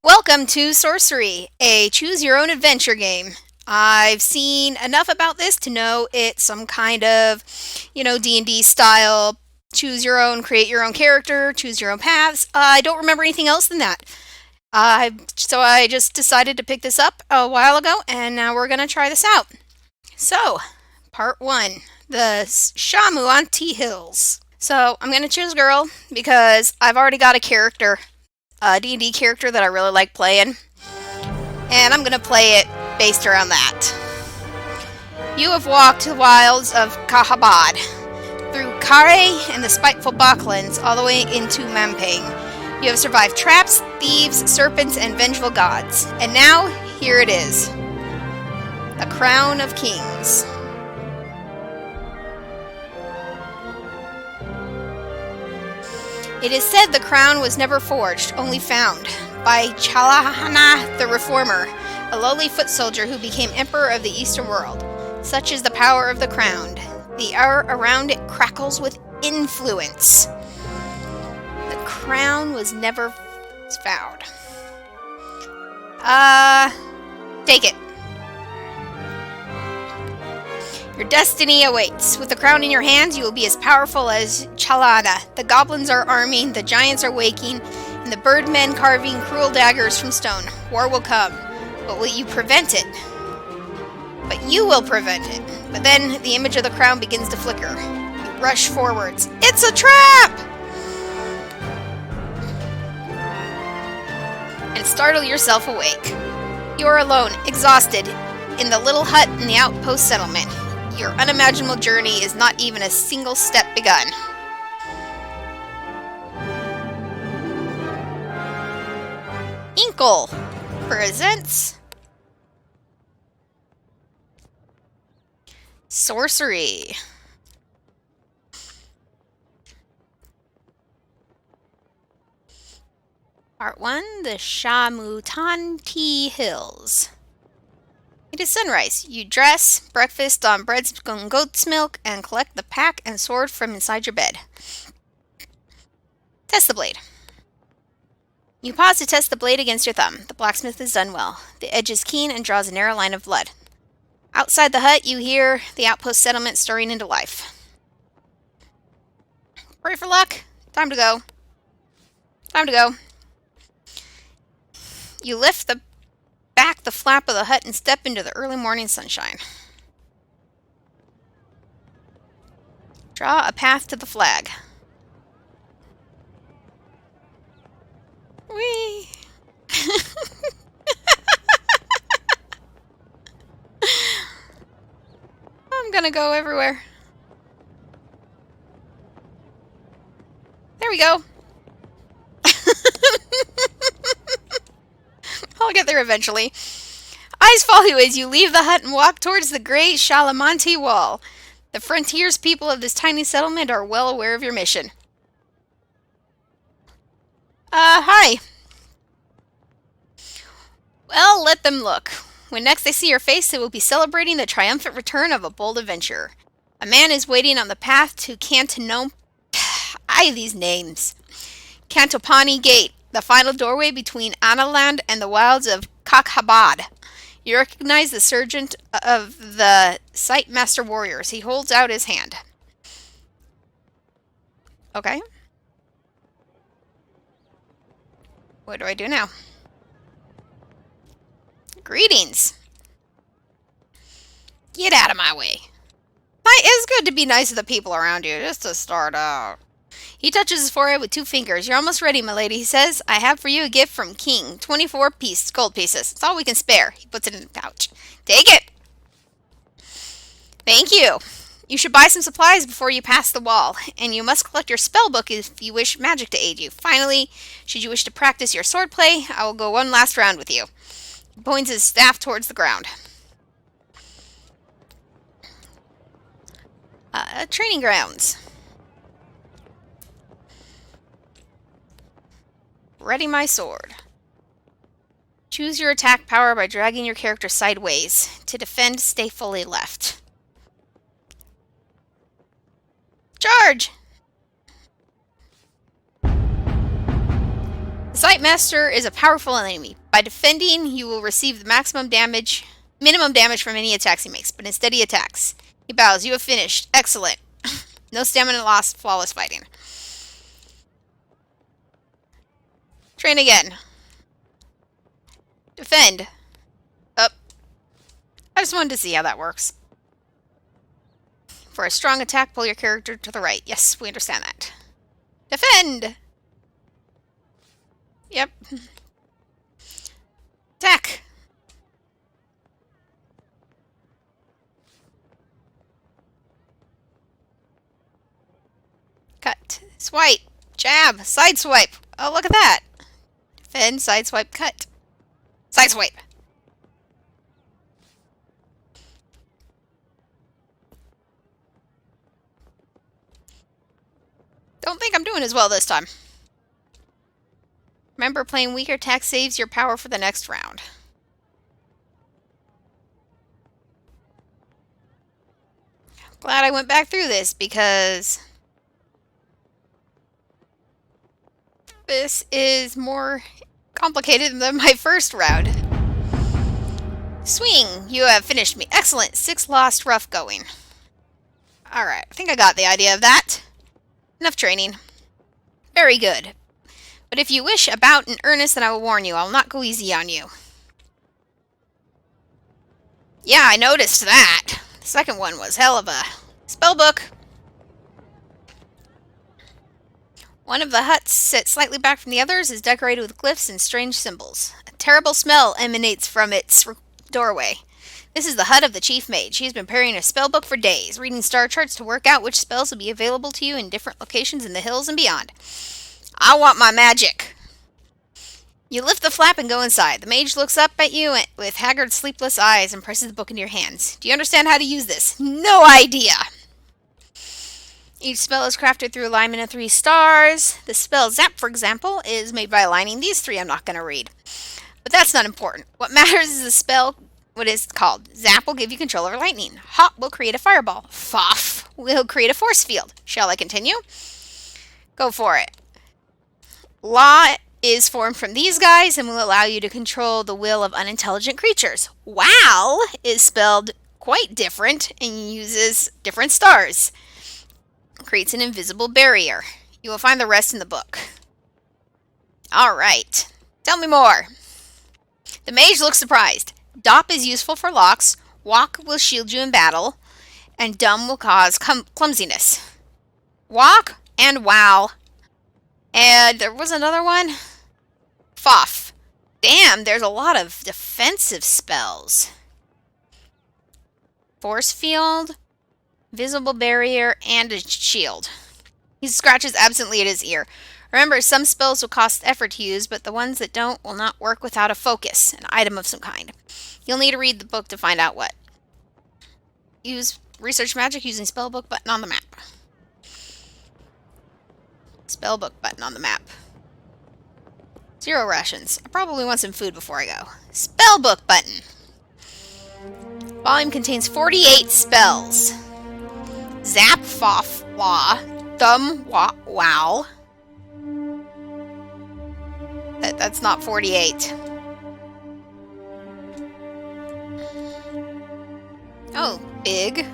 Welcome to Sorcery, a choose-your-own-adventure game. I've seen enough about this to know it's some kind of, D&D style, choose your own, create your own character, choose your own paths. I don't remember anything else than that. So I just decided to pick this up a while ago, and now we're going to try this out. So, part 1, the Shamuanti Hills. So, I'm going to choose girl because I've already got a character, a D&D character that I really like playing, and I'm going to play it based around that. You have walked the wilds of Kahabad, through Kare and the spiteful Baklands, all the way into Mampang. You have survived traps, thieves, serpents, and vengeful gods. And now, here it is. The Crown of Kings. It is said the crown was never forged, only found, by Chalahana the Reformer, a lowly foot soldier who became emperor of the Eastern world. Such is the power of the crown. The air around it crackles with influence. The crown was never found. Take it. Your destiny awaits. With the crown in your hands, you will be as powerful as Chalana. The goblins are arming, the giants are waking, and the birdmen carving cruel daggers from stone. War will come. But will you prevent it? But you will prevent it. But then the image of the crown begins to flicker. You rush forwards. It's a trap! And startle yourself awake. You are alone, exhausted, in the little hut in the outpost settlement. Your unimaginable journey is not even a single step begun. Inkle presents Sorcery. Part 1, the Shamutanti Hills. It is sunrise. You dress, breakfast on bread and goat's milk, and collect the pack and sword from inside your bed. Test the blade. You pause to test the blade against your thumb. The blacksmith has done well. The edge is keen and draws a narrow line of blood. Outside the hut, you hear the outpost settlement stirring into life. Pray for luck. Time to go. Time to go. You lift back the flap of the hut and step into the early morning sunshine. Draw a path to the flag. Whee! I'm gonna go everywhere. There we go. I'll get there eventually. Eyes follow you as you leave the hut and walk towards the great Shalamanti Wall. The frontiers people of this tiny settlement are well aware of your mission. Hi. Well, let them look. When next they see your face, they will be celebrating the triumphant return of a bold adventurer. A man is waiting on the path to these names. Cantopani Gate, the final doorway between Analand and the wilds of Kakhabad. You recognize the sergeant of the Sight Master Warriors. He holds out his hand. Okay. What do I do now? Greetings. Get out of my way. It's good to be nice to the people around you, just to start out. He touches his forehead with 2 fingers. You're almost ready, my lady, he says. I have for you a gift from King. 24 gold pieces. It's all we can spare. He puts it in the pouch. Take it. Thank you. You should buy some supplies before you pass the wall, and you must collect your spell book if you wish magic to aid you. Finally, should you wish to practice your swordplay, I will go one last round with you. He points his staff towards the ground. Training grounds. Ready my sword. Choose your attack power by dragging your character sideways. To defend, stay fully left. Charge! The Master is a powerful enemy. By defending, you will receive the minimum damage from any attacks he makes, but instead he attacks. He bows. You have finished. Excellent. No stamina lost. Flawless fighting. Train again. Defend. Up. I just wanted to see how that works. For a strong attack, pull your character to the right. Yes, we understand that. Defend! Yep. Attack! Cut. Swipe. Jab. Side swipe. Oh, look at that. Defend, side swipe, cut. Side swipe. Don't think I'm doing as well this time. Remember, playing weaker attack saves your power for the next round. Glad I went back through this because this is more complicated than my first round. Swing! You have finished me. Excellent. 6 lost, rough going. Alright, I think I got the idea of that. Enough training. Very good. But if you wish a bout in earnest, then I will warn you. I will not go easy on you. Yeah, I noticed that. The second one was hell of a spellbook. One of the huts, set slightly back from the others, is decorated with glyphs and strange symbols. A terrible smell emanates from its doorway. This is the hut of the chief mage. He has been preparing a spellbook for days, reading star charts to work out which spells will be available to you in different locations in the hills and beyond. I want my magic. You lift the flap and go inside. The mage looks up at you with haggard, sleepless eyes and presses the book into your hands. Do you understand how to use this? No idea. Each spell is crafted through alignment of 3 stars. The spell Zap, for example, is made by aligning these 3 I'm not going to read. But that's not important. What matters is the spell, what is called. Zap will give you control over lightning. Hop will create a fireball. Foff will create a force field. Shall I continue? Go for it. Law is formed from these guys and will allow you to control the will of unintelligent creatures. Wow is spelled quite different and uses different stars. Creates an invisible barrier. You will find the rest in the book. Alright. Tell me more. The mage looks surprised. Dop is useful for locks. Walk will shield you in battle. And dumb will cause clumsiness. Walk and wow. And there was another one. Foff. Damn, there's a lot of defensive spells. Force field, visible barrier, and a shield. He scratches absently at his ear. Remember, some spells will cost effort to use, but the ones that don't will not work without a focus, an item of some kind. You'll need to read the book to find out what. Use research magic using spellbook button on the map. Spellbook button on the map. 0 rations. I probably want some food before I go. Spellbook button. Volume contains 48 spells. Zap, Foff, Law, Thumb, Wow. That's not 48. Oh, big.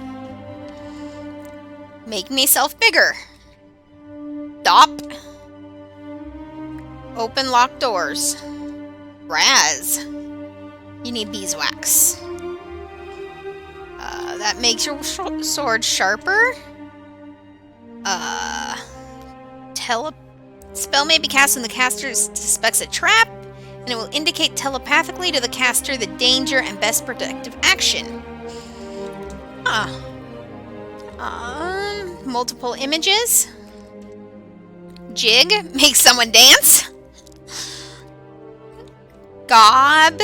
Make myself bigger. Stop. Open locked doors. Raz. You need beeswax. That makes your sword sharper. Spell may be cast when the caster suspects a trap, and it will indicate telepathically to the caster the danger and best protective action. Multiple images. Jig, make someone dance. Gob,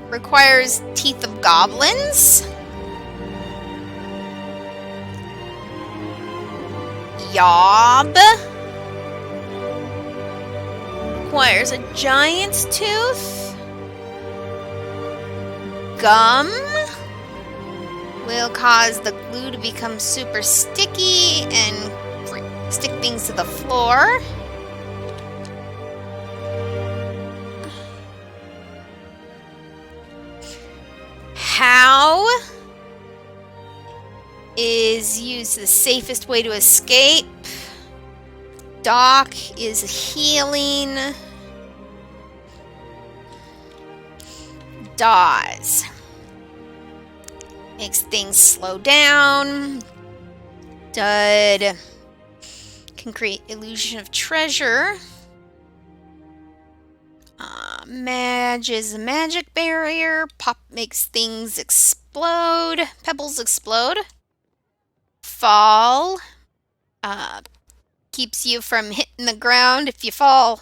requires teeth of goblins. Yob, requires a giant's tooth. Gum will cause the glue to become super sticky and stick things to the floor. is used the safest way to escape. Dock is healing. Dawes makes things slow down. Dud can create illusion of treasure. Mage is a magic barrier. Pop makes things explode. Pebbles explode. Fall keeps you from hitting the ground if you fall.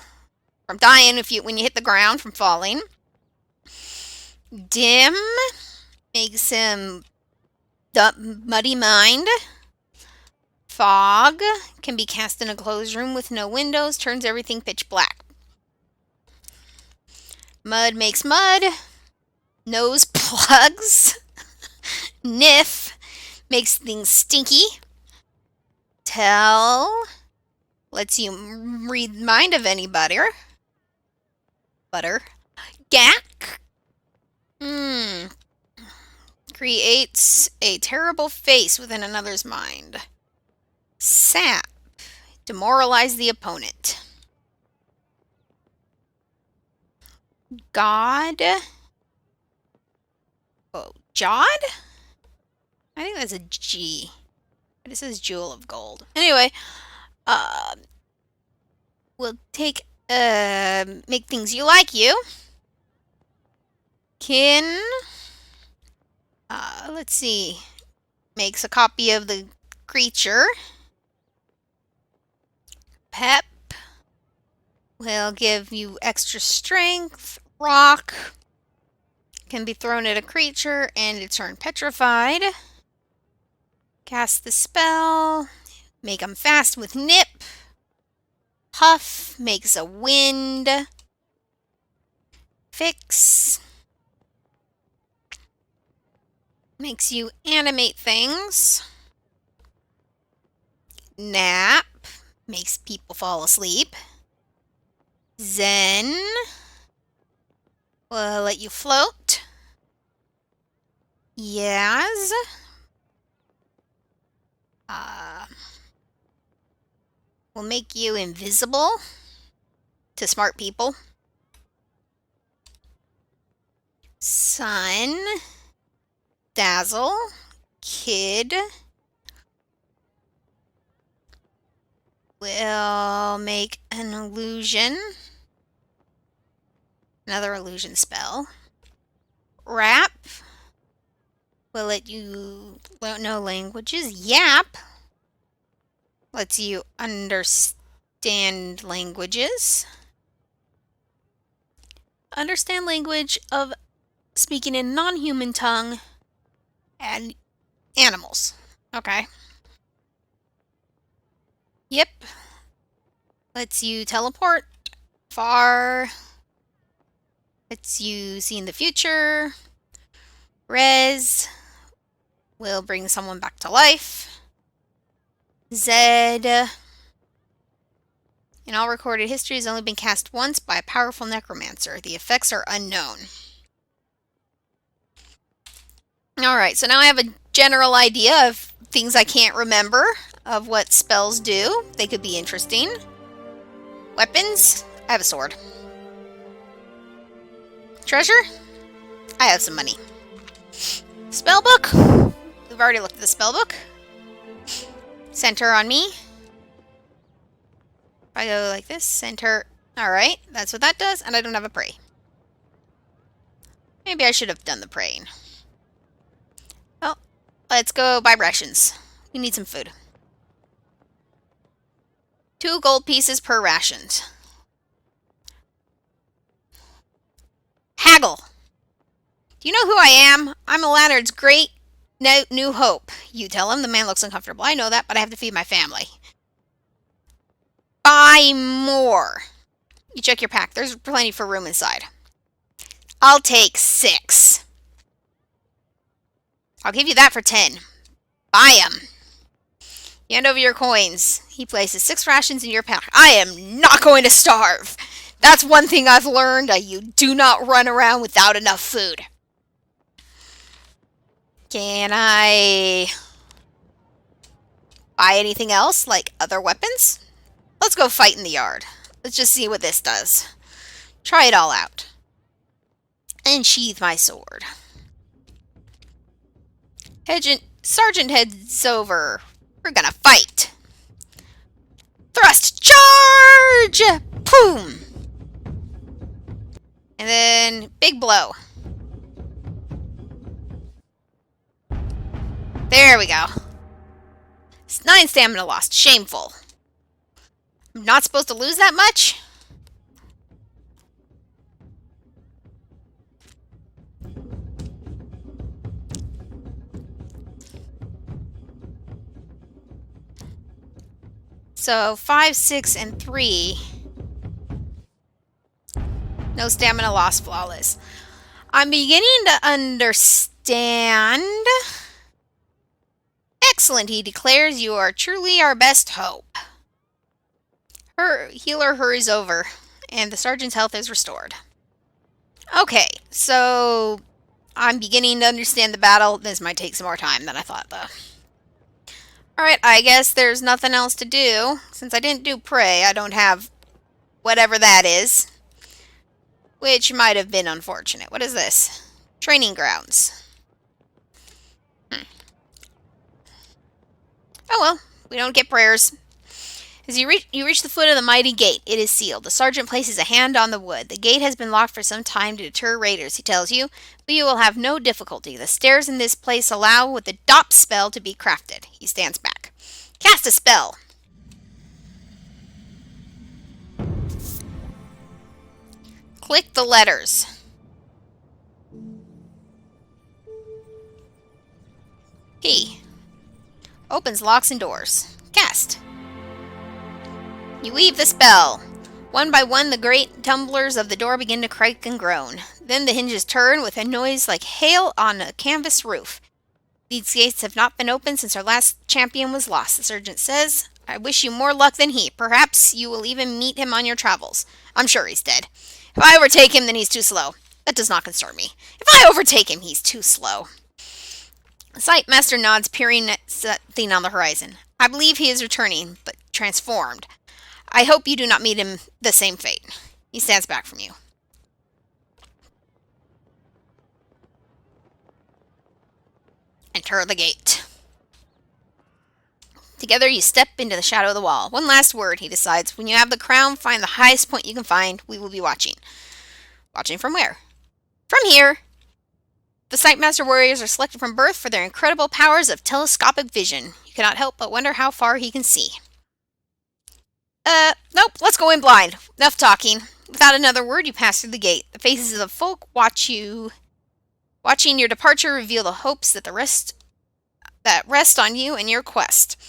From dying when you hit the ground from falling. Dim makes him muddy mind. Fog can be cast in a closed room with no windows, turns everything pitch black. Mud makes mud. Nose plugs. Niff makes things stinky. Tell lets you read the mind of anybody. Butter. Gack creates a terrible face within another's mind. Sap demoralize the opponent. God. Oh, Jod? I think that's a G. But it says Jewel of Gold. Anyway, we'll take, make things you like you. Kin. Let's see. Makes a copy of the creature. Pep will give you extra strength. Rock can be thrown at a creature and it turns petrified. Cast the spell. Make them fast with nip. Huff makes a wind. Fix makes you animate things. Nap makes people fall asleep. Zen will let you float. Yaz will make you invisible to smart people. Sun, dazzle, kid will make an illusion. Another illusion spell. Rap will let you know languages. Yap lets you understand languages. Understand language of speaking in non-human tongue and animals. Okay. Yep. Lets you teleport far. Lets you see in the future. Res will bring someone back to life. Zed in all recorded history has only been cast once by a powerful necromancer. The effects are unknown. Alright, so now I have a general idea of things I can't remember of what spells do. They could be interesting. Weapons? I have a sword. Treasure? I have some money. Spellbook? We've already looked at the spellbook. Center on me. If I go like this, center. Alright, that's what that does, and I don't have a prey. Maybe I should have done the praying. Well, let's go buy rations. We need some food. 2 gold pieces per ration. Haggle. Do you know who I am? I'm Alanard's great new hope. You tell him. The man looks uncomfortable. I know that, but I have to feed my family. Buy more. You check your pack. There's plenty for room inside. I'll take 6. I'll give you that for 10. Buy 'em. You hand over your coins. He places 6 rations in your pack. I am not going to starve. That's one thing I've learned. You do not run around without enough food. Can I Buy anything else, like other weapons? Let's go fight in the yard. Let's just see what this does. Try it all out. And sheathe my sword. Sergeant heads over. We're gonna fight. Thrust charge! Boom! And then big blow. There we go. 9 stamina lost. Shameful. I'm not supposed to lose that much? So 5, 6, and 3. No stamina lost, flawless. I'm beginning to understand. Excellent, he declares. You are truly our best hope. Her healer hurries over, and the sergeant's health is restored. Okay, so I'm beginning to understand the battle. This might take some more time than I thought, though. Alright, I guess there's nothing else to do. Since I didn't do pray, I don't have whatever that is. Which might have been unfortunate. What is this? Training grounds. Oh well, we don't get prayers. As you reach the foot of the mighty gate, it is sealed. The sergeant places a hand on the wood. The gate has been locked for some time to deter raiders, he tells you, but you will have no difficulty. The stairs in this place allow with the DOP spell to be crafted. He stands back. Cast a spell. Click the letters. P. Opens locks and doors. Cast. You weave the spell. One by one, the great tumblers of the door begin to creak and groan. Then the hinges turn with a noise like hail on a canvas roof. These gates have not been opened since our last champion was lost, the sergeant says. I wish you more luck than he. Perhaps you will even meet him on your travels. I'm sure he's dead. If I overtake him, then he's too slow. That does not concern me. If I overtake him, he's too slow. The Sightmaster nods, peering at something on the horizon. I believe he is returning, but transformed. I hope you do not meet him the same fate. He stands back from you. Enter the gate. Together you step into the shadow of the wall. One last word, he decides. When you have the crown, find the highest point you can find. We will be watching. Watching from where? From here. The Sightmaster warriors are selected from birth for their incredible powers of telescopic vision. You cannot help but wonder how far he can see. Nope, let's go in blind. Enough talking. Without another word, you pass through the gate. The faces of the folk watching your departure reveal the hopes that rest on you and your quest.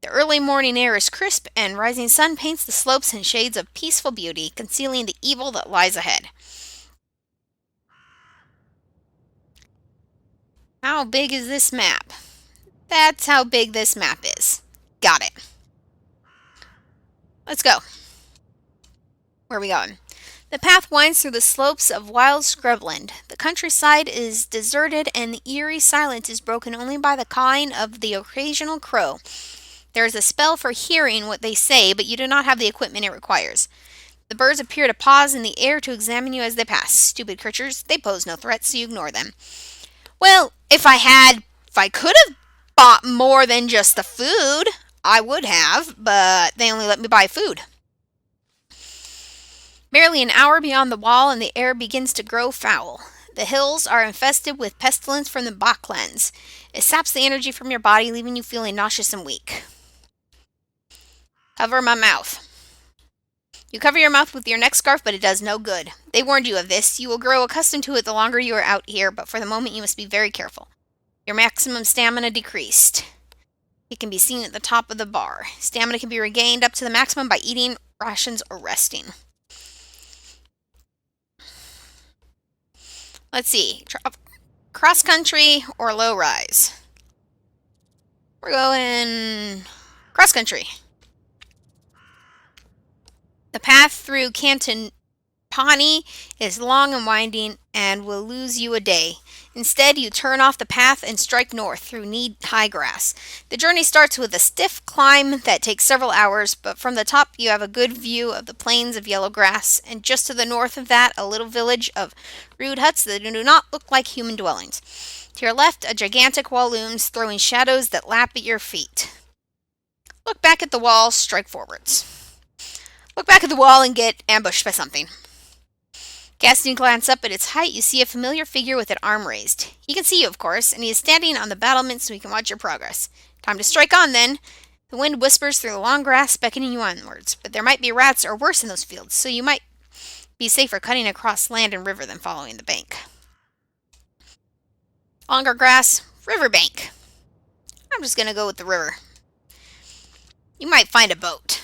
The early morning air is crisp, and rising sun paints the slopes in shades of peaceful beauty, concealing the evil that lies ahead. How big is this map? That's how big this map is. Got it. Let's go. Where are we going? The path winds through the slopes of wild scrubland. The countryside is deserted, and the eerie silence is broken only by the cawing of the occasional crow. There is a spell for hearing what they say, but you do not have the equipment it requires. The birds appear to pause in the air to examine you as they pass. Stupid creatures, they pose no threat, so you ignore them. Well, if I could have bought more than just the food, I would have, but they only let me buy food. Barely an hour beyond the wall, and the air begins to grow foul. The hills are infested with pestilence from the Bachlands. It saps the energy from your body, leaving you feeling nauseous and weak. Cover my mouth. You cover your mouth with your neck scarf, but it does no good. They warned you of this. You will grow accustomed to it the longer you are out here, but for the moment you must be very careful. Your maximum stamina decreased. It can be seen at the top of the bar. Stamina can be regained up to the maximum by eating rations or resting. Let's see. Cross country or low rise? We're going cross country. The path through Canton Pawnee is long and winding and will lose you a day. Instead, you turn off the path and strike north through knee-high grass. The journey starts with a stiff climb that takes several hours, but from the top you have a good view of the plains of yellow grass, and just to the north of that, a little village of rude huts that do not look like human dwellings. To your left, a gigantic wall looms, throwing shadows that lap at your feet. Look back at the wall, strike forwards. Look back at the wall and get ambushed by something. Casting a glance up at its height, you see a familiar figure with an arm raised. He can see you, of course, and he is standing on the battlement so he can watch your progress. Time to strike on, then. The wind whispers through the long grass, beckoning you onwards, but there might be rats or worse in those fields, so you might be safer cutting across land and river than following the bank. Longer grass, riverbank. I'm just going to go with the river. You might find a boat.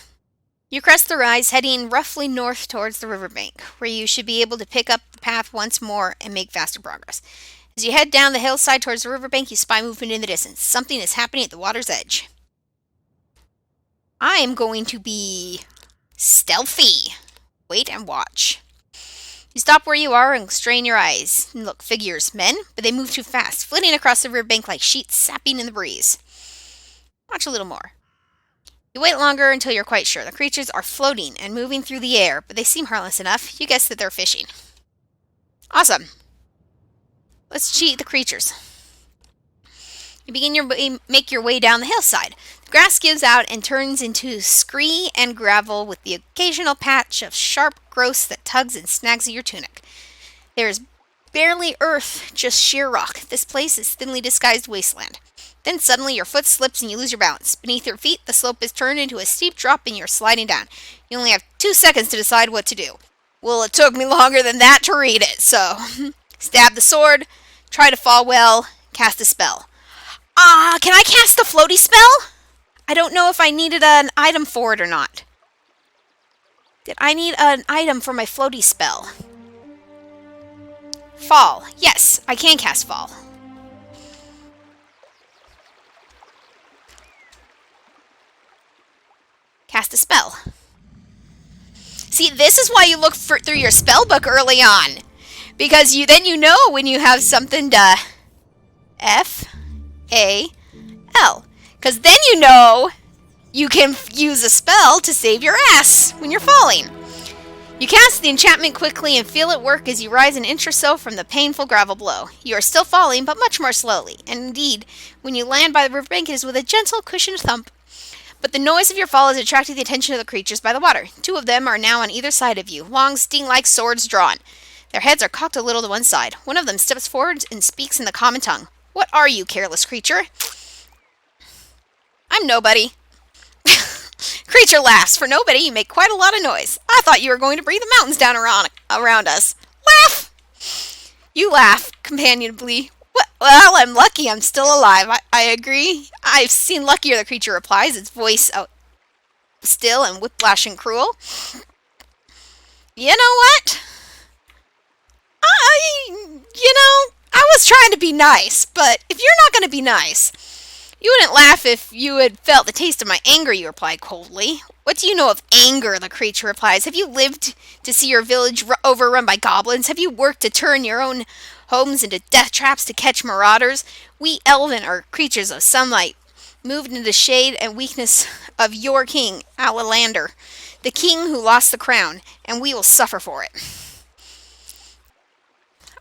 You crest the rise, heading roughly north towards the riverbank, where you should be able to pick up the path once more and make faster progress. As you head down the hillside towards the riverbank, you spy movement in the distance. Something is happening at the water's edge. I am going to be stealthy. Wait and watch. You stop where you are and strain your eyes. Look, figures, men, but they move too fast, flitting across the riverbank like sheets sapping in the breeze. Watch a little more. You wait longer until you're quite sure. The creatures are floating and moving through the air, but they seem harmless enough. You guess that they're fishing. Awesome. Let's cheat the creatures. You make your way down the hillside. The grass gives out and turns into scree and gravel with the occasional patch of sharp growth that tugs and snags at your tunic. There is barely earth, just sheer rock. This place is thinly disguised wasteland. Then suddenly your foot slips and you lose your balance. Beneath your feet, the slope is turned into a steep drop and you're sliding down. You only have 2 seconds to decide what to do. Well, it took me longer than that to read it, so... Stab the sword, try to fall well, cast a spell. Can I cast the floaty spell? I don't know if I needed an item for it or not. Did I need an item for my floaty spell? Fall. Yes, I can cast fall. Cast a spell. See, this is why you look through your spell book early on. Because then you know when you have something to... F-A-L. Because then you know you can use a spell to save your ass when you're falling. You cast the enchantment quickly and feel it work as you rise an inch or so from the painful gravel below. You are still falling, but much more slowly. And indeed, when you land by the riverbank, it is with a gentle, cushioned thump. But the noise of your fall is attracting the attention of the creatures by the water. 2 of them are now on either side of you, long, sting-like swords drawn. Their heads are cocked a little to one side. One of them steps forward and speaks in the common tongue. What are you, careless creature? I'm nobody. Creature laughs. For nobody, you make quite a lot of noise. I thought you were going to bring the mountains down around us. Laugh! You laugh companionably. Well, I'm lucky I'm still alive. I agree. I've seen luckier, the creature replies, its voice out still and whiplash and cruel. You know what? I was trying to be nice, but if you're not going to be nice, you wouldn't laugh if you had felt the taste of my anger, you reply coldly. What do you know of anger, the creature replies. Have you lived to see your village overrun by goblins? Have you worked to turn your own homes into death traps to catch marauders? We elven are creatures of sunlight, moved into the shade and weakness of your king, Alalander, the king who lost the crown, and we will suffer for it.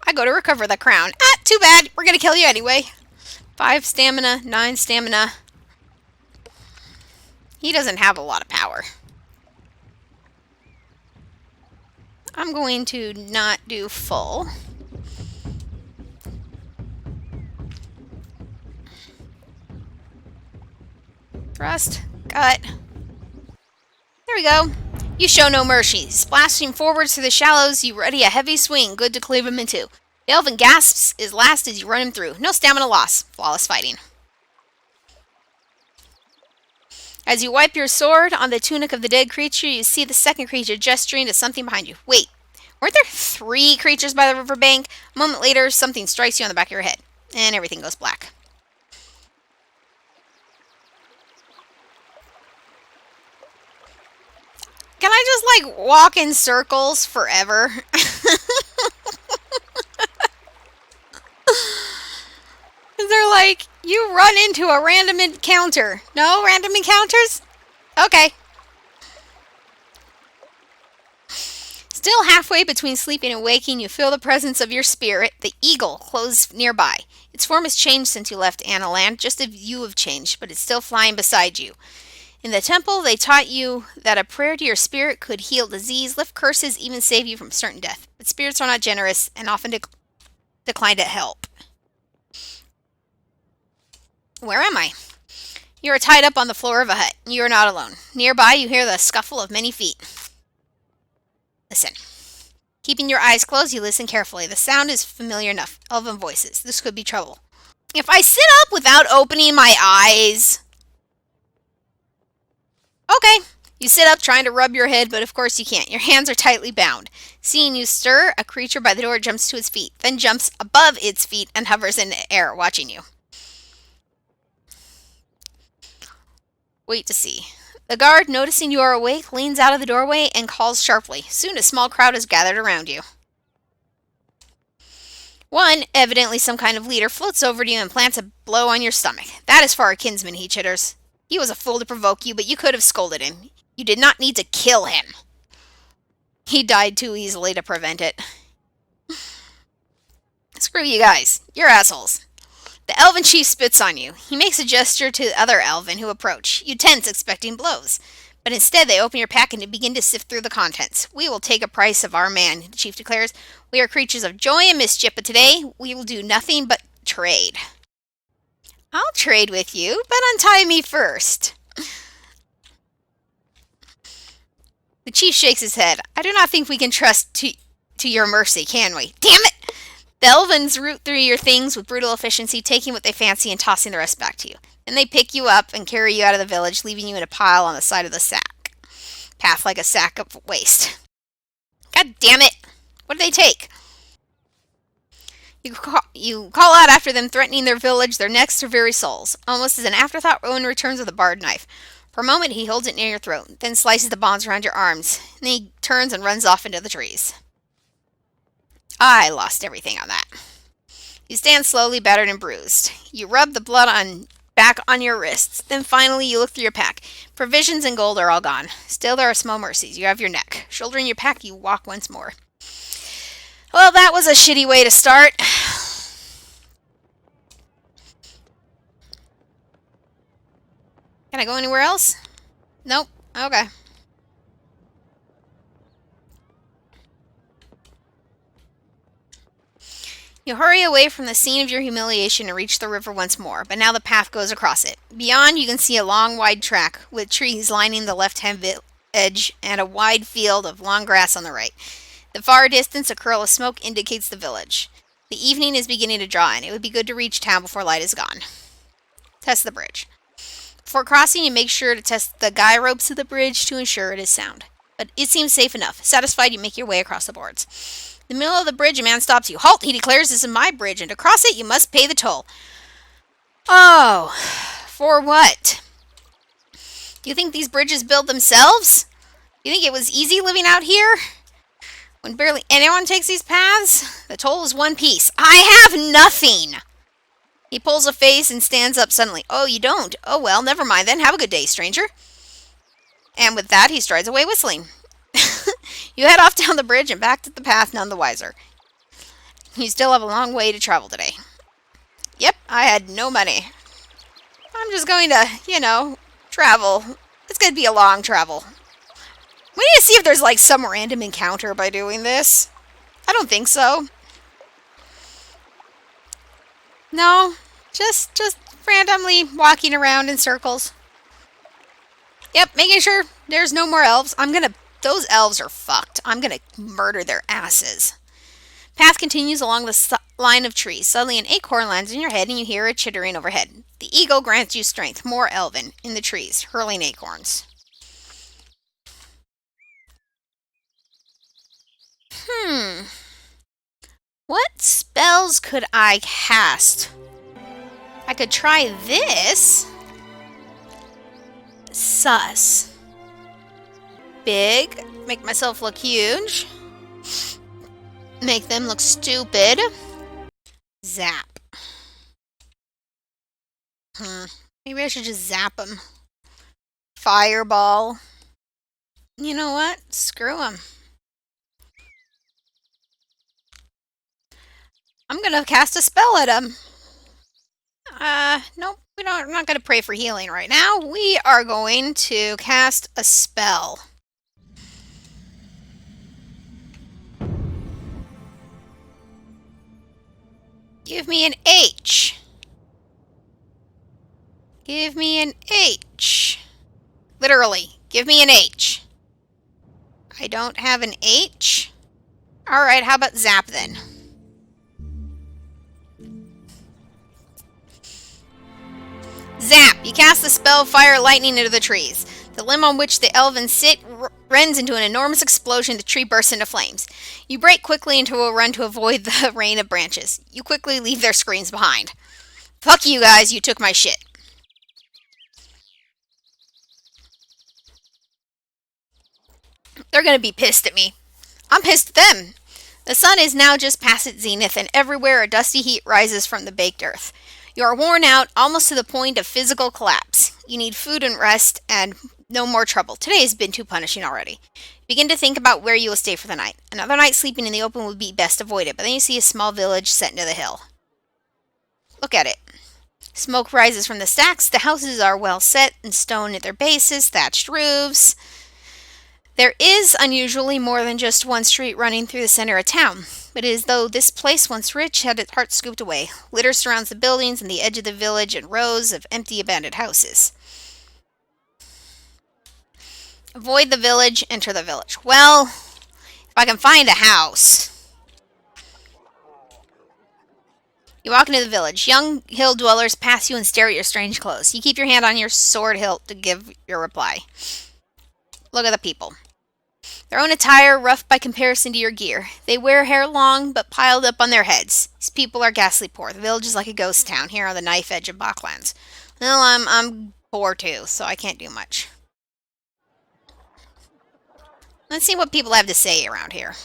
I go to recover the crown. Too bad. We're going to kill you anyway. 5 stamina, 9 stamina. He doesn't have a lot of power. I'm going to not do full. Thrust. Cut. There we go. You show no mercy. Splashing forwards through the shallows, you ready a heavy swing, good to cleave him in two. The elven gasps his last as you run him through. No stamina loss. Flawless fighting. As you wipe your sword on the tunic of the dead creature, you see the second creature gesturing to something behind you. Wait, weren't there 3 creatures by the riverbank? A moment later, something strikes you on the back of your head, and everything goes black. Can I just, like, walk in circles forever? You run into a random encounter. No random encounters? Okay. Still halfway between sleeping and waking, you feel the presence of your spirit, the eagle, close nearby. Its form has changed since you left Anna Land, just as you have changed, but it's still flying beside you. In the temple, they taught you that a prayer to your spirit could heal disease, lift curses, even save you from certain death. But spirits are not generous and often decline to help. Where am I? You are tied up on the floor of a hut. You are not alone. Nearby, you hear the scuffle of many feet. Listen. Keeping your eyes closed, you listen carefully. The sound is familiar enough. Elven voices. This could be trouble. If I sit up without opening my eyes... Okay. You sit up trying to rub your head, but of course you can't. Your hands are tightly bound. Seeing you stir, a creature by the door jumps to its feet, then jumps above its feet and hovers in the air, watching you. Wait to see. The guard, noticing you are awake, leans out of the doorway and calls sharply. Soon a small crowd is gathered around you. One, evidently some kind of leader, floats over to you and plants a blow on your stomach. That is for our kinsman, he chitters. He was a fool to provoke you, but you could have scolded him. You did not need to kill him. He died too easily to prevent it. Screw you guys. You're assholes. The elven chief spits on you. He makes a gesture to the other elven who approach. You tense, expecting blows. But instead, they open your pack and begin to sift through the contents. We will take a price of our man, the chief declares. We are creatures of joy and mischief, but today we will do nothing but trade. I'll trade with you, but untie me first. The chief shakes his head. I do not think we can trust to your mercy, can we? Damn it! The elvens root through your things with brutal efficiency, taking what they fancy and tossing the rest back to you. Then they pick you up and carry you out of the village, leaving you in a pile on the side of the path like a sack of waste. God damn it! What did they take? You call out after them, threatening their village, their necks, their very souls. Almost as an afterthought, Rowan returns with a barred knife. For a moment, he holds it near your throat, then slices the bonds around your arms. Then he turns and runs off into the trees. I lost everything on that. You stand slowly, battered and bruised. You rub the blood back on your wrists. Then finally you look through your pack. Provisions and gold are all gone. Still, there are small mercies. You have your neck. Shouldering your pack, you walk once more. Well, that was a shitty way to start. Can I go anywhere else? Nope. Okay. You hurry away from the scene of your humiliation and reach the river once more, but now the path goes across it. Beyond, you can see a long, wide track with trees lining the left-hand edge and a wide field of long grass on the right. The far distance, a curl of smoke indicates the village. The evening is beginning to draw in. It would be good to reach town before light is gone. Test the bridge. Before crossing, you make sure to test the guy ropes of the bridge to ensure it is sound. But it seems safe enough. Satisfied, you make your way across the boards. In the middle of the bridge, a man stops you. Halt, he declares, this is my bridge, and to cross it, you must pay the toll. Oh, for what? Do you think these bridges build themselves? Do you think it was easy living out here? When barely anyone takes these paths, the toll is one piece. I have nothing! He pulls a face and stands up suddenly. Oh, you don't? Oh, well, never mind then. Have a good day, stranger. And with that, he strides away whistling. You head off down the bridge and back to the path, none the wiser. You still have a long way to travel today. Yep, I had no money. I'm just going to, travel. It's going to be a long travel. We need to see if there's, some random encounter by doing this. I don't think so. No, just randomly walking around in circles. Yep, making sure there's no more elves. Those elves are fucked. I'm gonna murder their asses. Path continues along the line of trees. Suddenly an acorn lands in your head and you hear a chittering overhead. The eagle grants you strength, more elven, in the trees, hurling acorns. What spells could I cast? I could try this. Sus. Big. Make myself look huge. Make them look stupid. Zap. Maybe I should just zap him. Fireball. You know what? Screw him. I'm gonna cast a spell at him. Nope. We're not gonna pray for healing right now. We are going to cast a spell. Give me an H. Give me an H. Literally, give me an H. I don't have an H. Alright, how about zap then? Zap! You cast the spell Fire Lightning into the trees. The limb on which the elven sit rends into an enormous explosion. The tree bursts into flames. You break quickly into a run to avoid the rain of branches. You quickly leave their screams behind. Fuck you guys, you took my shit. They're gonna be pissed at me. I'm pissed at them. The sun is now just past its zenith, and everywhere a dusty heat rises from the baked earth. You are worn out, almost to the point of physical collapse. You need food and rest, and no more trouble. Today has been too punishing already. Begin to think about where you will stay for the night. Another night sleeping in the open would be best avoided, but then you see a small village set into the hill. Look at it. Smoke rises from the stacks. The houses are well set in stone at their bases, thatched roofs. There is unusually more than just one street running through the center of town, but it is though this place, once rich, had its heart scooped away. Litter surrounds the buildings and the edge of the village and rows of empty abandoned houses. Avoid the village, enter the village. Well, if I can find a house. You walk into the village. Young hill dwellers pass you and stare at your strange clothes. You keep your hand on your sword hilt to give your reply. Look at the people. Their own attire, rough by comparison to your gear. They wear hair long, but piled up on their heads. These people are ghastly poor. The village is like a ghost town here on the knife edge of Bachlands. Well, I'm poor too, so I can't do much. Let's see what people have to say around here.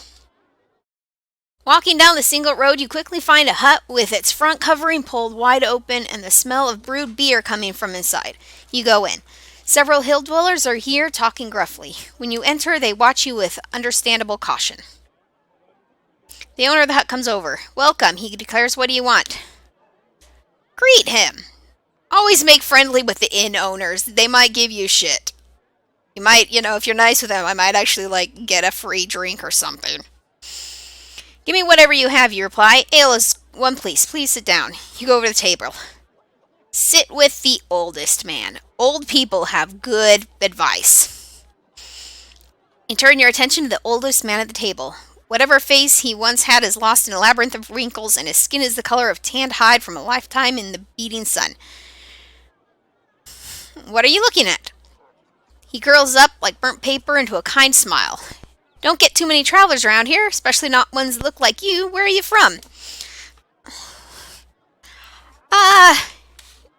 Walking down the single road, you quickly find a hut with its front covering pulled wide open and the smell of brewed beer coming from inside. You go in. Several hill dwellers are here talking gruffly. When you enter, they watch you with understandable caution. The owner of the hut comes over. Welcome, he declares. What do you want? Greet him. Always make friendly with the inn owners. They might give you shit. You might, if you're nice with them, I might actually, get a free drink or something. Give me whatever you have, you reply. Ale is one, please. Please sit down. You go over to the table. Sit with the oldest man. Old people have good advice. You turn your attention to the oldest man at the table. Whatever face he once had is lost in a labyrinth of wrinkles, and his skin is the color of tanned hide from a lifetime in the beating sun. What are you looking at? He curls up like burnt paper into a kind smile. Don't get too many travelers around here, especially not ones that look like you. Where are you from?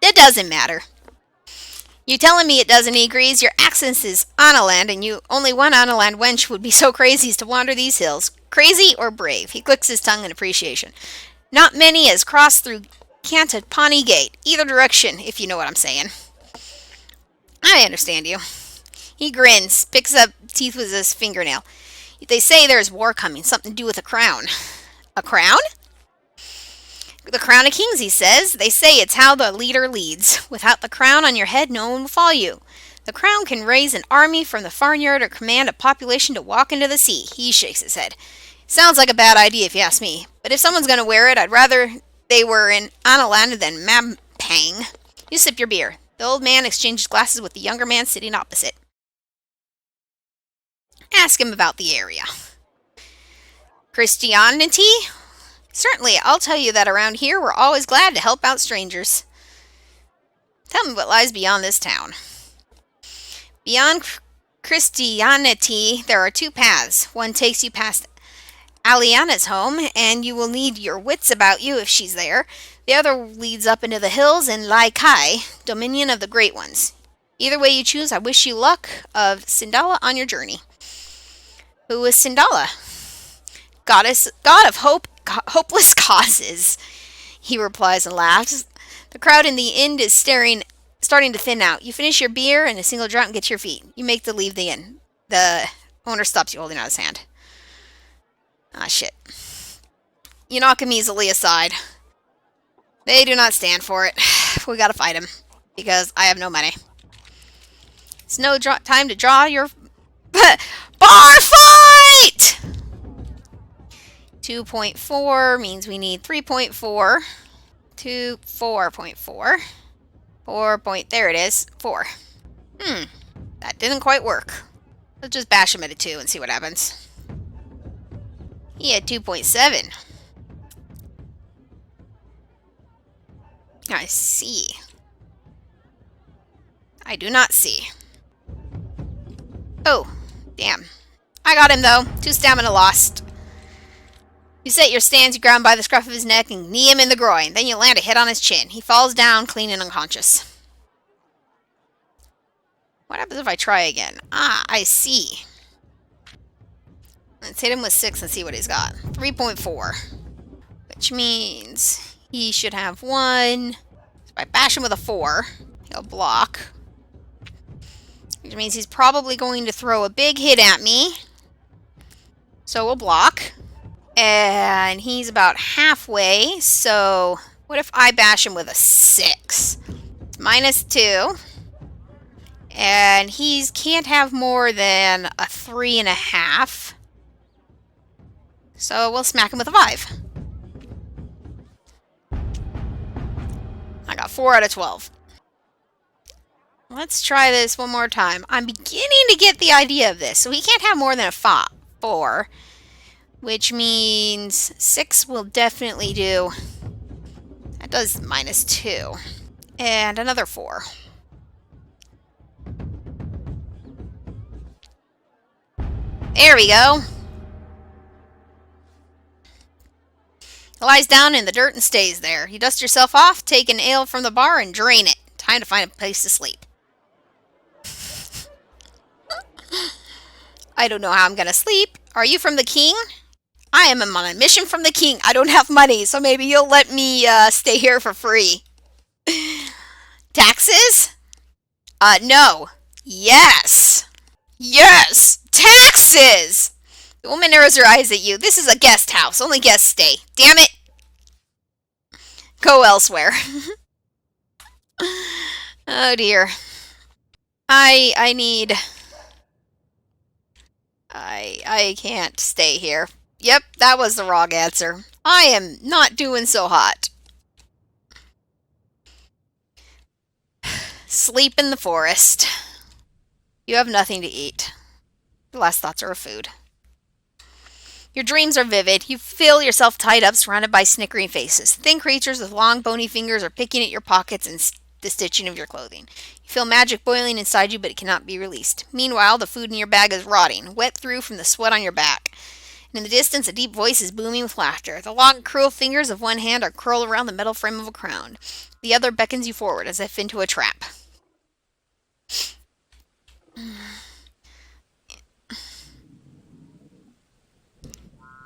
It doesn't matter. You telling me it doesn't, he agrees. Your accent is Analand, and you only one Analand wench would be so crazy as to wander these hills. Crazy or brave? He clicks his tongue in appreciation. Not many has crossed through Cantapani Gate. Either direction, if you know what I'm saying. I understand you. He grins, picks up teeth with his fingernail. They say there's war coming, something to do with a crown. A crown? The crown of kings, he says. They say it's how the leader leads. Without the crown on your head, no one will follow you. The crown can raise an army from the farmyard or command a population to walk into the sea. He shakes his head. Sounds like a bad idea if you ask me. But if someone's going to wear it, I'd rather they were in Analand than Mampang. You sip your beer. The old man exchanges glasses with the younger man sitting opposite. Ask him about the area. Christianity? Certainly, I'll tell you that around here we're always glad to help out strangers. Tell me what lies beyond this town. Beyond Christianity, there are two paths. One takes you past Aliana's home, and you will need your wits about you if she's there. The other leads up into the hills in Lai Kai, dominion of the Great Ones. Either way you choose, I wish you luck of Sindala on your journey. Who is Sindala? God of hope, hopeless causes, he replies and laughs. The crowd in the inn is starting to thin out. You finish your beer and a single draught and get to your feet. You make to leave the inn. The owner stops you, holding out his hand. Ah, shit. You knock him easily aside. They do not stand for it. We gotta fight him. Because I have no money. It's no time to draw your... bar fight! 2.4 means we need 3.4 to 4.4. 4 point... There it is. 4. That didn't quite work. Let's just bash him at a 2 and see what happens. He had 2.7. I see. I do not see. Oh, damn. I got him, though. 2 stamina lost. You set your stance, you grab him by the scruff of his neck and knee him in the groin. Then you land a hit on his chin. He falls down, clean and unconscious. What happens if I try again? Ah, I see. Let's hit him with 6 and see what he's got. 3.4. Which means he should have 1. So if I bash him with a 4, he'll block. Which means he's probably going to throw a big hit at me. So we'll block. And he's about halfway. So what if I bash him with a 6? It's -2. And he can't have more than a 3.5. So we'll smack him with a 5. I got 4 out of 12. Let's try this one more time. I'm beginning to get the idea of this. So he can't have more than a 4, which means 6 will definitely do. That does -2. And another 4. There we go. He lies down in the dirt and stays there. You dust yourself off, take an ale from the bar, and drain it. Time to find a place to sleep. I don't know how I'm gonna sleep. Are you from the king? I am on a mission from the king. I don't have money, so maybe you'll let me stay here for free. Taxes? No. Yes. Yes. Taxes! The woman narrows her eyes at you. This is a guest house. Only guests stay. Damn it. Go elsewhere. Oh dear. I can't stay here. Yep, that was the wrong answer. I am not doing so hot. Sleep in the forest. You have nothing to eat. Your last thoughts are of food. Your dreams are vivid. You feel yourself tied up, surrounded by snickering faces. Thin creatures with long, bony fingers are picking at your pockets and the stitching of your clothing. You feel magic boiling inside you, but it cannot be released. Meanwhile, the food in your bag is rotting, wet through from the sweat on your back. And in the distance, a deep voice is booming with laughter. The long, cruel fingers of one hand are curled around the metal frame of a crown. The other beckons you forward, as if into a trap.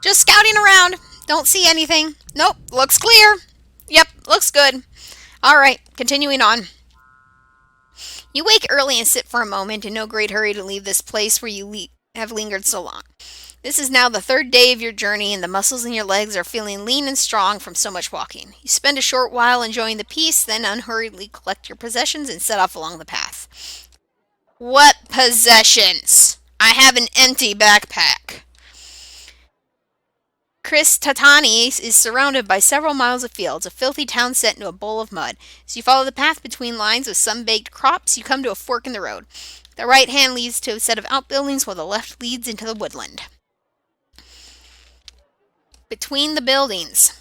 Just scouting around. Don't see anything. Nope, looks clear. Yep, looks good. Alright, continuing on. You wake early and sit for a moment in no great hurry to leave this place where you have lingered so long. This is now the 3rd day of your journey, and the muscles in your legs are feeling lean and strong from so much walking. You spend a short while enjoying the peace, then unhurriedly collect your possessions and set off along the path. What possessions? I have an empty backpack. Chris Tatani is surrounded by several miles of fields, a filthy town set into a bowl of mud. As you follow the path between lines of sun-baked crops, you come to a fork in the road. The right hand leads to a set of outbuildings, while the left leads into the woodland. Between the buildings.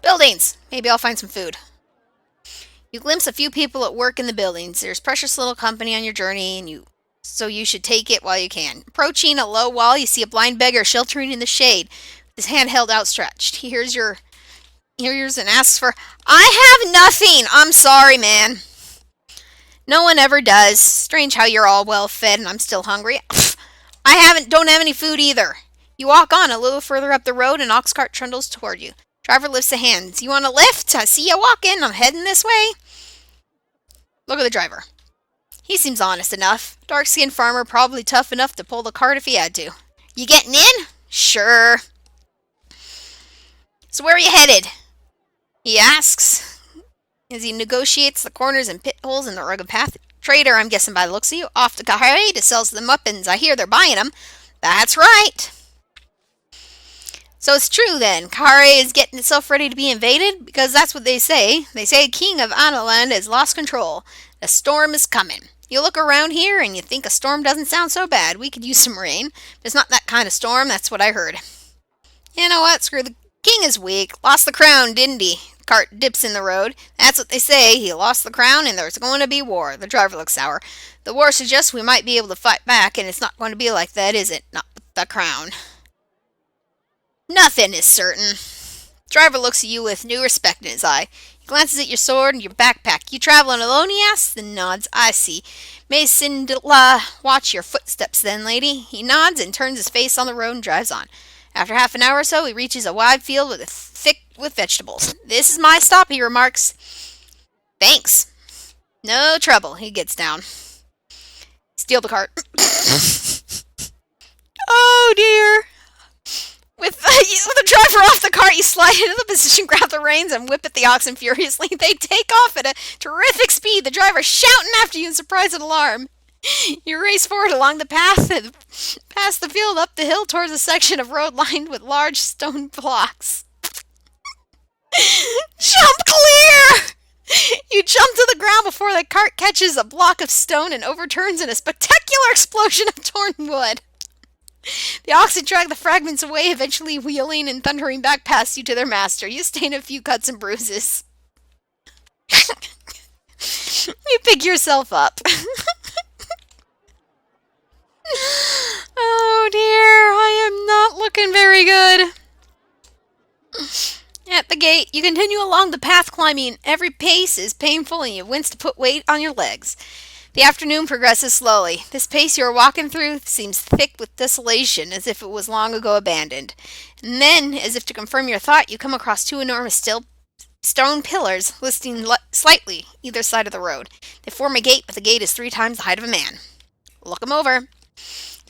Buildings! Maybe I'll find some food. You glimpse a few people at work in the buildings. There's precious little company on your journey, so you should take it while you can. Approaching a low wall, you see a blind beggar sheltering in the shade, with his hand held outstretched. He hears yours and asks for, I have nothing! I'm sorry, man. No one ever does. Strange how you're all well fed and I'm still hungry. Don't have any food either. You walk on a little further up the road, an ox cart trundles toward you. Driver lifts a hand. You want a lift? I see you walking. I'm heading this way. Look at the driver. He seems honest enough. Dark-skinned farmer, probably tough enough to pull the cart if he had to. You getting in? Sure. So where are you headed? He asks as he negotiates the corners and pit holes in the rugged path. Trader, I'm guessing by the looks of you. Off to Kahare to sell them weapons. I hear they're buying them. That's right. So it's true then. Kahare is getting itself ready to be invaded? Because that's what they say. They say King of Analand has lost control. A storm is coming. You look around here and you think a storm doesn't sound so bad. We could use some rain. But it's not that kind of storm. That's what I heard. You know what? Screw the king is weak. Lost the crown, didn't he? Cart dips in the road. That's what they say. He lost the crown and there's going to be war. The driver looks sour. The war suggests we might be able to fight back, and it's not going to be like that, is it? Not with the crown. Nothing is certain. Driver looks at you with new respect in his eye. He glances at your sword and your backpack. You traveling alone, he asks, then nods. I see. May Cinderella watch your footsteps then, lady. He nods and turns his face on the road and drives on. After half an hour or so, he reaches a wide field thick with vegetables. This is my stop, he remarks. Thanks. No trouble. He gets down. Steal the cart. Oh dear. With the driver off the cart, you slide into the position, grab the reins, and whip at the oxen furiously. They take off at a terrific speed, the driver shouting after you in surprise and alarm. You race forward along the path and past the field up the hill towards a section of road lined with large stone blocks. Jump clear! You jump to the ground before the cart catches a block of stone and overturns in a spectacular explosion of torn wood. The oxen drag the fragments away, eventually wheeling and thundering back past you to their master. You sustain a few cuts and bruises. You pick yourself up. Oh dear, I am not looking very good. At the gate, you continue along the path climbing. Every pace is painful and you wince to put weight on your legs. The afternoon progresses slowly. This pace you are walking through seems thick with desolation, as if it was long ago abandoned. And then, as if to confirm your thought, you come across two enormous stone pillars listing slightly either side of the road. They form a gate, but the gate is 3 times the height of a man. Look them over.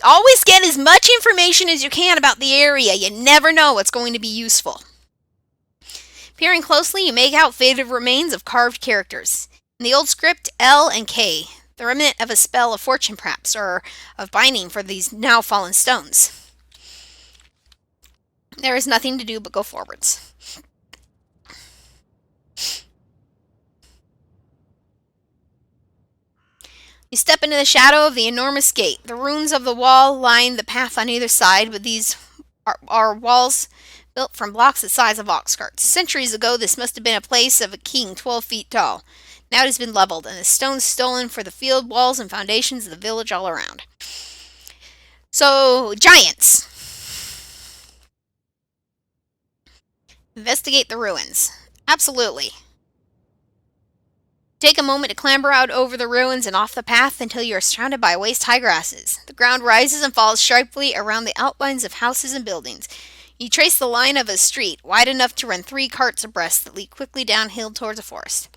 Always get as much information as you can about the area. You never know what's going to be useful. Peering closely, you make out faded remains of carved characters. In the old script, L and K, the remnant of a spell of fortune perhaps, or of binding for these now fallen stones. There is nothing to do but go forwards. You step into the shadow of the enormous gate. The ruins of the wall line the path on either side, but these are walls built from blocks the size of ox carts. Centuries ago, this must have been a place of a king 12 feet tall. Now it has been leveled, and the stones stolen for the field walls and foundations of the village all around. So, giants. Investigate the ruins. Absolutely. Take a moment to clamber out over the ruins and off the path until you are surrounded by waist-high grasses. The ground rises and falls sharply around the outlines of houses and buildings. You trace the line of a street, wide enough to run 3 carts abreast that lead quickly downhill towards a forest.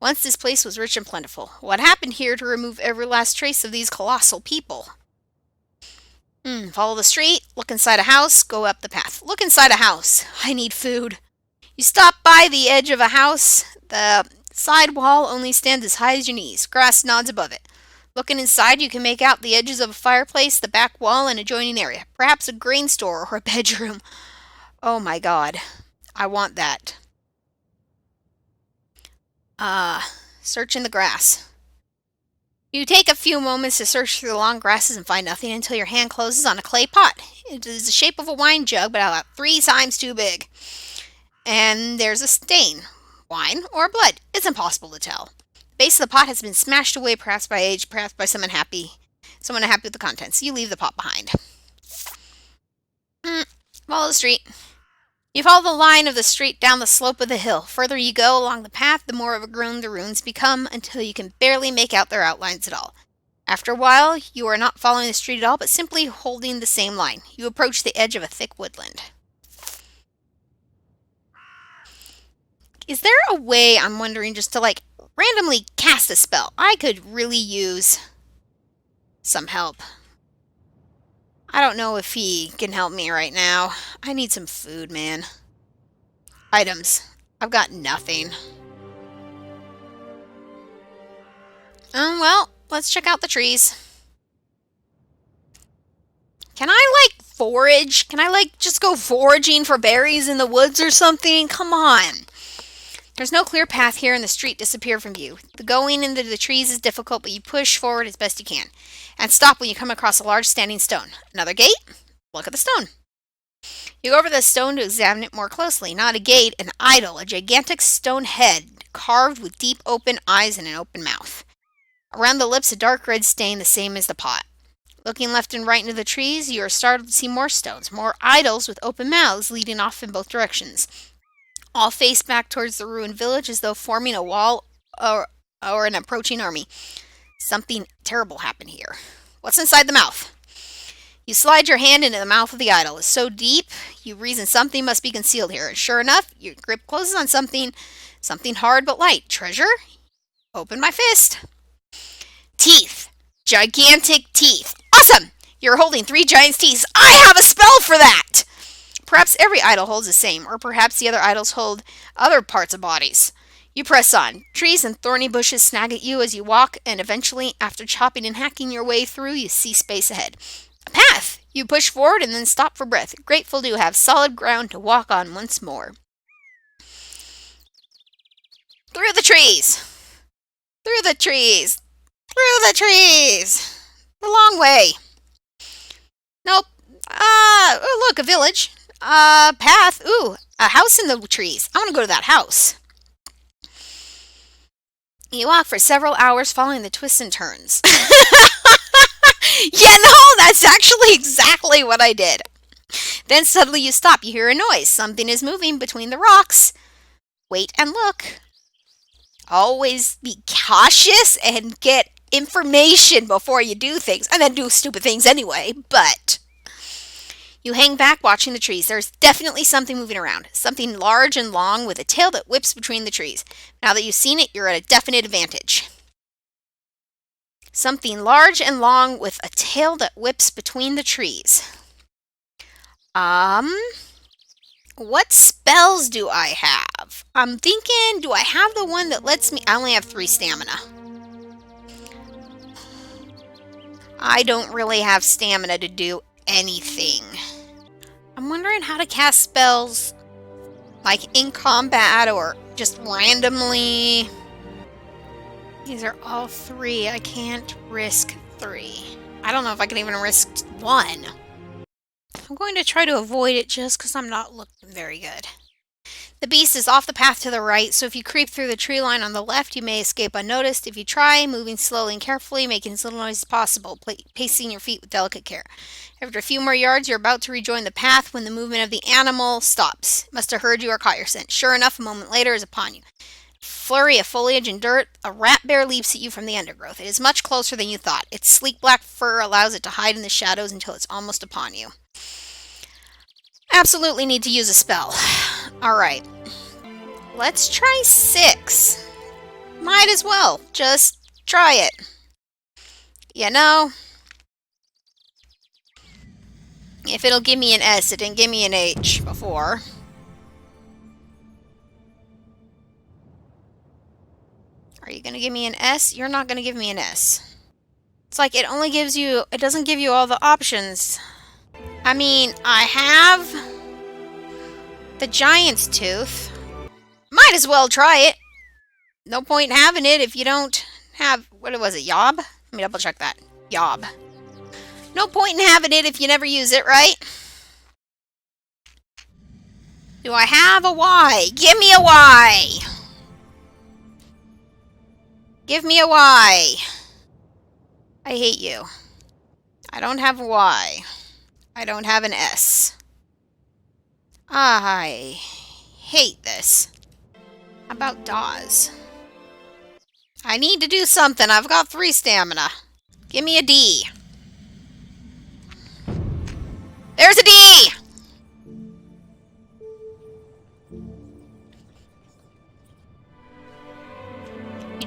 Once this place was rich and plentiful. What happened here to remove every last trace of these colossal people? Follow the street, look inside a house, go up the path. Look inside a house. I need food. You stop by the edge of a house. The side wall only stands as high as your knees. Grass nods above it. Looking inside, you can make out the edges of a fireplace, the back wall, and adjoining area. Perhaps a grain store or a bedroom. Oh my god. I want that. Search in the grass. You take a few moments to search through the long grasses and find nothing until your hand closes on a clay pot. It is the shape of a wine jug, but about 3 times too big. And there's a stain. Wine or blood. It's impossible to tell. The base of the pot has been smashed away, perhaps by age, perhaps by someone unhappy with the contents. You leave the pot behind. Follow the street. You follow the line of the street down the slope of the hill. Further you go along the path, the more overgrown the ruins become, until you can barely make out their outlines at all. After a while, you are not following the street at all, but simply holding the same line. You approach the edge of a thick woodland. is there a way, I'm wondering, just to like randomly cast a spell? I could really use some help. I don't know if he can help me right now. I need some food, man. Items. I've got nothing. Well, let's check out the trees. Can I, like, forage? Can I, like, just go foraging for berries in the woods or something? Come on. There's no clear path here and the street disappeared from view. The going into the trees is difficult, but you push forward as best you can. And stop when you come across a large standing stone. Another gate? Look at the stone. You go over the stone to examine it more closely. Not a gate, an idol, a gigantic stone head carved with deep open eyes and an open mouth. Around the lips, a dark red stain the same as the pot. Looking left and right into the trees, you are startled to see more stones, more idols with open mouths leading off in both directions. All face back towards the ruined village as though forming a wall or an approaching army. Something terrible happened here. What's inside the mouth? You slide your hand into the mouth of the idol. It's so deep, you reason something must be concealed here. And sure enough, your grip closes on something hard but light. Treasure? Open my fist. Teeth. Gigantic teeth. Awesome! You're holding 3 giant teeth. I have a spell for that! Perhaps every idol holds the same, or perhaps the other idols hold other parts of bodies. You press on. Trees and thorny bushes snag at you as you walk, and eventually, after chopping and hacking your way through, you see space ahead. A path! You push forward and then stop for breath, grateful to have solid ground to walk on once more. Through the trees! Through the trees! Through the trees! The long way. Nope. Oh, look, a village. Path. Ooh, a house in the trees. I want to go to that house. You walk for several hours following the twists and turns. Yeah, no, that's actually exactly what I did. Then suddenly you stop. You hear a noise. Something is moving between the rocks. Wait and look. Always be cautious and get information before you do things, and then do stupid things anyway, but you hang back watching the trees. There's definitely something moving around, something large and long with a tail that whips between the trees. Now that you've seen it, you're at a definite advantage. Something large and long with a tail that whips between the trees. What spells do I have? I'm thinking, do I have the one that lets me... I only have 3 stamina. I don't really have stamina to do anything. I'm wondering how to cast spells, like in combat or just randomly. These are all 3. I can't risk 3. I don't know if I can even risk 1. I'm going to try to avoid it just because I'm not looking very good. The beast is off the path to the right, so if you creep through the tree line on the left, you may escape unnoticed. If you try, moving slowly and carefully, making as little noise as possible, pacing your feet with delicate care. After a few more yards, you're about to rejoin the path when the movement of the animal stops. It must have heard you or caught your scent. Sure enough, a moment later is upon you. Flurry of foliage and dirt, a rat bear leaps at you from the undergrowth. It is much closer than you thought. Its sleek black fur allows it to hide in the shadows until it's almost upon you. Absolutely need to use a spell. Alright. Let's try 6. Might as well. Just try it. You know, if it'll give me an S, it didn't give me an H before. Are you going to give me an S? You're not going to give me an S. It's like it only gives you... It doesn't give you all the options. I mean, I have the giant's tooth. Might as well try it. No point in having it if you don't have... What was it? Yob? Let me double check that. Yob. No point in having it if you never use it, right? Do I have a Y? Give me a Y! Give me a Y. I hate you. I don't have a Y. I don't have an S. I hate this. How about Dawes? I need to do something. I've got 3 stamina. Give me a D. There's a D!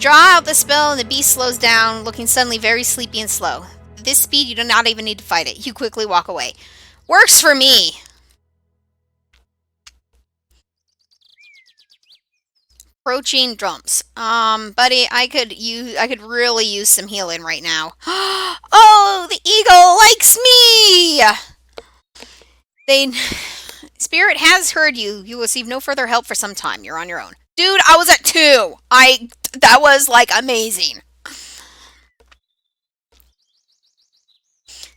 draw out the spell and the beast slows down, looking suddenly very sleepy and slow. At this speed, you do not even need to fight it. You quickly walk away. Works for me! Approaching drums. Buddy, I could really use some healing right now. Oh, the eagle likes me! Spirit has heard you. You will receive no further help for some time. You're on your own. Dude, I was at 2. That was, like, amazing.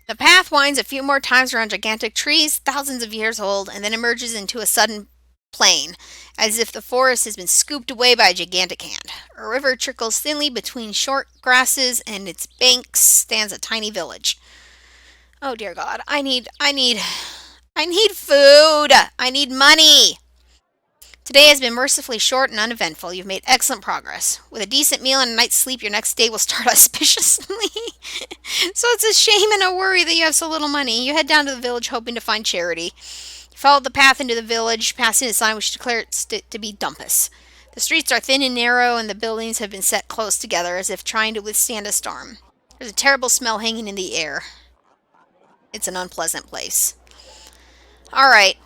The path winds a few more times around gigantic trees, thousands of years old, and then emerges into a sudden plain, as if the forest has been scooped away by a gigantic hand. A river trickles thinly between short grasses, and its banks stands a tiny village. Oh dear God, I need food! I need money! Today has been mercifully short and uneventful. You've made excellent progress. With a decent meal and a night's sleep, your next day will start auspiciously. So it's a shame and a worry that you have so little money. You head down to the village hoping to find charity. You follow the path into the village, passing a sign which declares it to be Dumpus. The streets are thin and narrow, and the buildings have been set close together as if trying to withstand a storm. There's a terrible smell hanging in the air. It's an unpleasant place. Alright,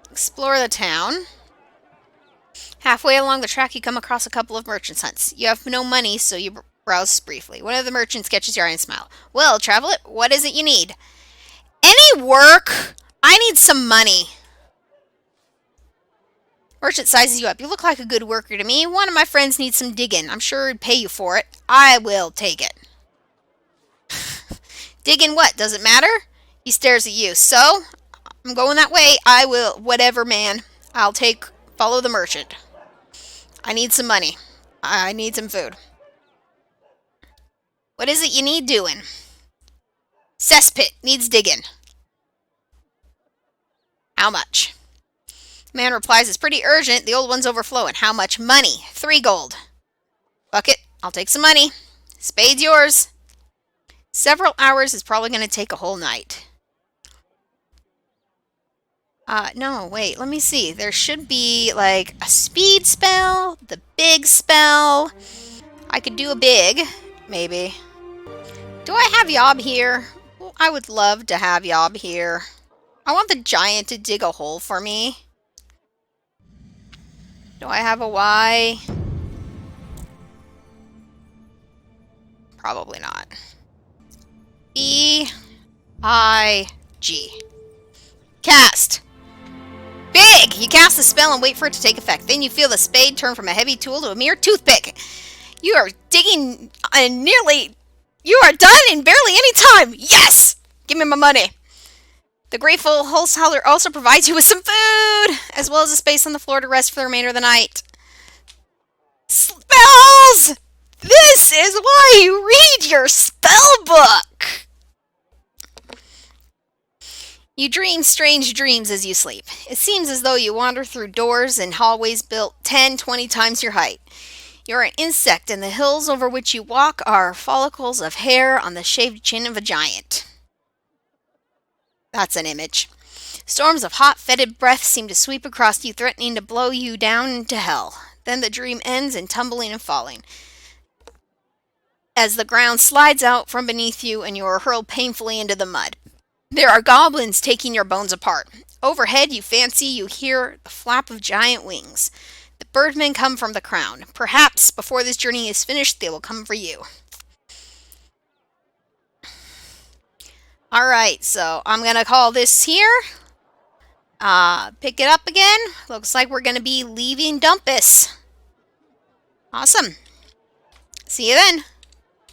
explore the town. Halfway along the track, you come across a couple of merchants' hunts. You have no money, so you browse briefly. One of the merchants catches your eye and smiles. Well, traveler, what is it you need? Any work? I need some money. Merchant sizes you up. You look like a good worker to me. One of my friends needs some digging. I'm sure he'd pay you for it. I will take it. Digging what? Does it matter? He stares at you. So, I'm going that way. I will. Whatever, man. Follow the merchant. I need some money. I need some food. What is it you need doing? Cesspit. Needs digging. How much? The man replies, it's pretty urgent. The old one's overflowing. How much money? 3 gold. Bucket. I'll take some money. Spade's yours. Several hours is probably going to take a whole night. No, wait, let me see. There should be, like, a speed spell, the big spell. I could do a big, maybe. Do I have Yob here? Well, I would love to have Yob here. I want the giant to dig a hole for me. Do I have a Y? Probably not. E-I-G. Cast! Big! You cast the spell and wait for it to take effect. Then you feel the spade turn from a heavy tool to a mere toothpick. You are digging and you are done in barely any time! Yes! Give me my money. The grateful wholesaler also provides you with some food, as well as a space on the floor to rest for the remainder of the night. Spells! This is why you read your spell book! You dream strange dreams as you sleep. It seems as though you wander through doors and hallways built 10, 20 times your height. You're an insect, and the hills over which you walk are follicles of hair on the shaved chin of a giant. That's an image. Storms of hot, fetid breath seem to sweep across you, threatening to blow you down into hell. Then the dream ends in tumbling and falling, as the ground slides out from beneath you and you are hurled painfully into the mud. There are goblins taking your bones apart. Overhead, you fancy you hear the flap of giant wings. The birdmen come from the crown. Perhaps, before this journey is finished, they will come for you. Alright, so I'm going to call this here. Pick it up again. Looks like we're going to be leaving Dumpus. Awesome. See you then.